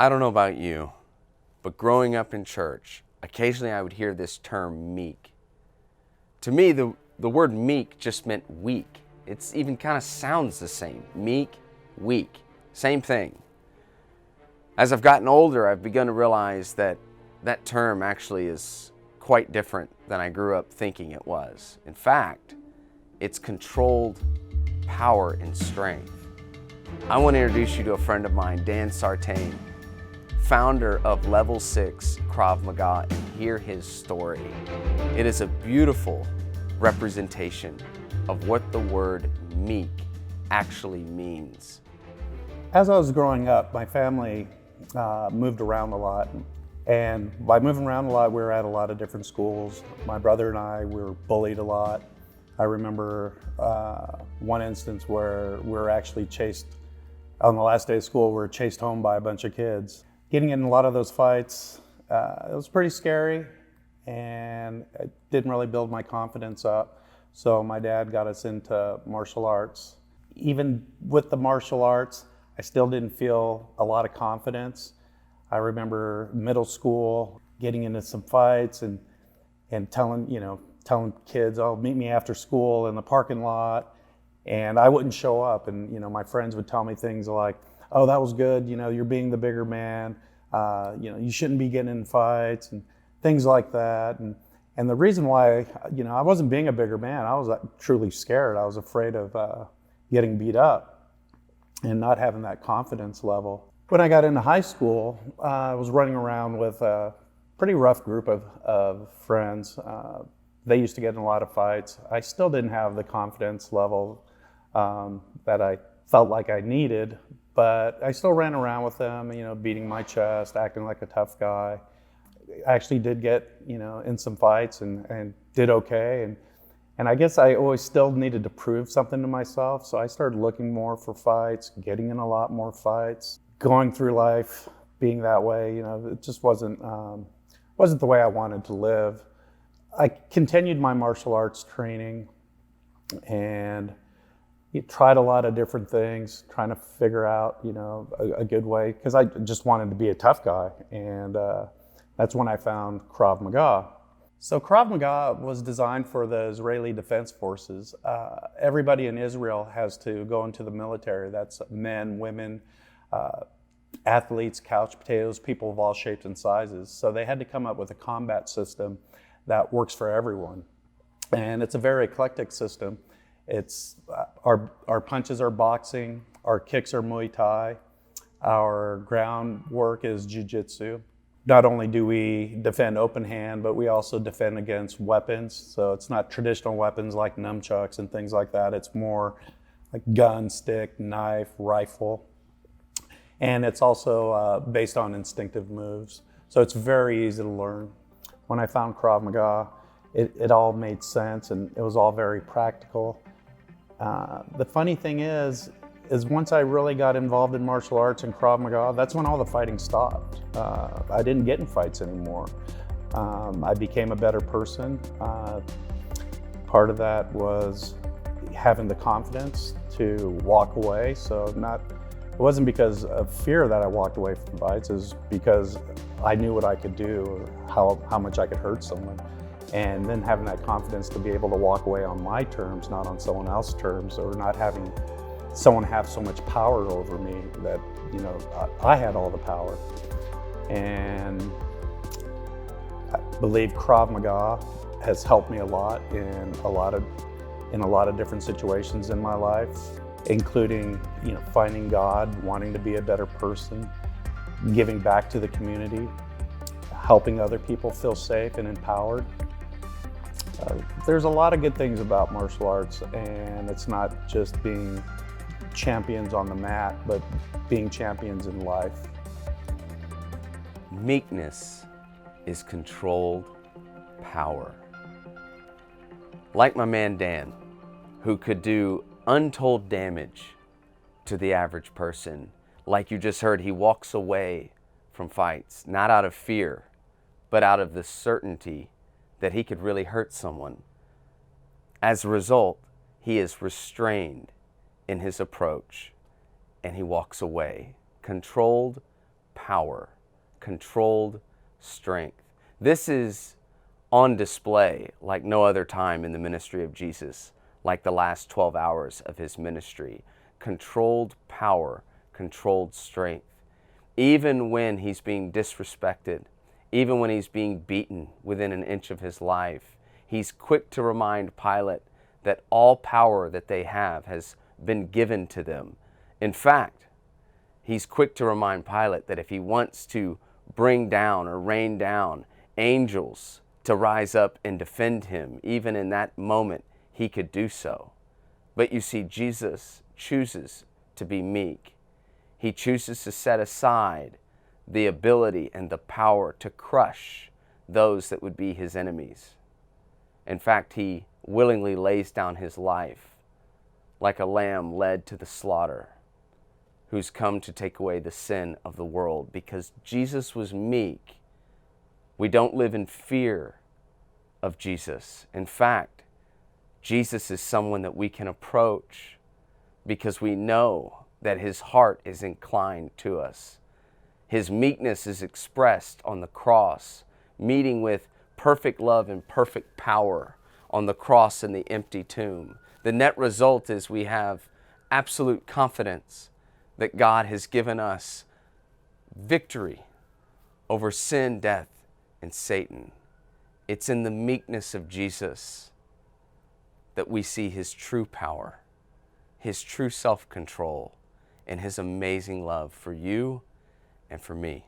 I don't know about you, but growing up in church, occasionally I would hear this term meek. To me, the word meek just meant weak. It's even kind of sounds the same. Meek, weak, same thing. As I've gotten older, I've begun to realize that that term actually is quite different than I grew up thinking it was. In fact, it's controlled power and strength. I want to introduce you to a friend of mine, Dan Sartain, founder of Level 6 Krav Maga, and hear his story. It is a beautiful representation of what the word meek actually means. As I was growing up, my family moved around a lot. And by moving around a lot, we were at a lot of different schools. My brother and I were bullied a lot. I remember one instance where we were actually chased, on the last day of school, we were chased home by a bunch of kids. Getting in a lot of those fights, it was pretty scary, and it didn't really build my confidence up. So my dad got us into martial arts. Even with the martial arts, I still didn't feel a lot of confidence. I remember middle school getting into some fights and telling kids, "Oh, meet me after school in the parking lot," and I wouldn't show up. And my friends would tell me things like, "Oh, that was good. You're being the bigger man. You shouldn't be getting in fights," and things like that. And the reason why, I wasn't being a bigger man, I was truly scared. I was afraid of getting beat up and not having that confidence level. When I got into high school, I was running around with a pretty rough group of friends. They used to get in a lot of fights. I still didn't have the confidence level that I felt like I needed, but I still ran around with them, beating my chest, acting like a tough guy. I actually did get, in some fights and did okay. And I guess I always still needed to prove something to myself, so I started looking more for fights, getting in a lot more fights. Going through life being that way, it just wasn't the way I wanted to live. I continued my martial arts training and tried a lot of different things, trying to figure out, a good way, because I just wanted to be a tough guy. And that's when I found Krav Maga. So Krav Maga was designed for the Israeli Defense Forces. Everybody in Israel has to go into the military. That's men, women, athletes, couch potatoes, people of all shapes and sizes. So they had to come up with a combat system that works for everyone. And it's a very eclectic system. It's our punches are boxing, our kicks are Muay Thai, our groundwork is Jiu-Jitsu. Not only do we defend open hand, but we also defend against weapons. So it's not traditional weapons like nunchucks and things like that. It's more like gun, stick, knife, rifle. And it's also based on instinctive moves. So it's very easy to learn. When I found Krav Maga, it all made sense and it was all very practical. The funny thing is once I really got involved in martial arts and Krav Maga, that's when all the fighting stopped. I didn't get in fights anymore. I became a better person. Part of that was having the confidence to walk away. It wasn't because of fear that I walked away from fights, it was because I knew what I could do, or how much I could hurt someone. And then having that confidence to be able to walk away on my terms, not on someone else's terms, or not having someone have so much power over me that, I had all the power. And I believe Krav Maga has helped me a lot in a lot of different situations in my life, including, finding God, wanting to be a better person, giving back to the community, helping other people feel safe and empowered. There's a lot of good things about martial arts, and it's not just being champions on the mat, but being champions in life. Meekness is controlled power. Like my man Dan, who could do untold damage to the average person. Like you just heard, he walks away from fights, not out of fear, but out of the certainty that he could really hurt someone. As a result, he is restrained in his approach and he walks away. Controlled power, controlled strength. This is on display like no other time in the ministry of Jesus, like the last 12 hours of his ministry. Controlled power, controlled strength. Even when he's being disrespected, even when he's being beaten within an inch of his life, he's quick to remind Pilate that all power that they have has been given to them. In fact, he's quick to remind Pilate that if he wants to bring down or rain down angels to rise up and defend him, even in that moment, he could do so. But you see, Jesus chooses to be meek. He chooses to set aside the ability and the power to crush those that would be his enemies. In fact, he willingly lays down his life like a lamb led to the slaughter, who's come to take away the sin of the world. Because Jesus was meek, we don't live in fear of Jesus. In fact, Jesus is someone that we can approach because we know that his heart is inclined to us. His meekness is expressed on the cross, meeting with perfect love and perfect power on the cross and the empty tomb. The net result is we have absolute confidence that God has given us victory over sin, death, and Satan. It's in the meekness of Jesus that we see his true power, his true self-control, and his amazing love for you and for me.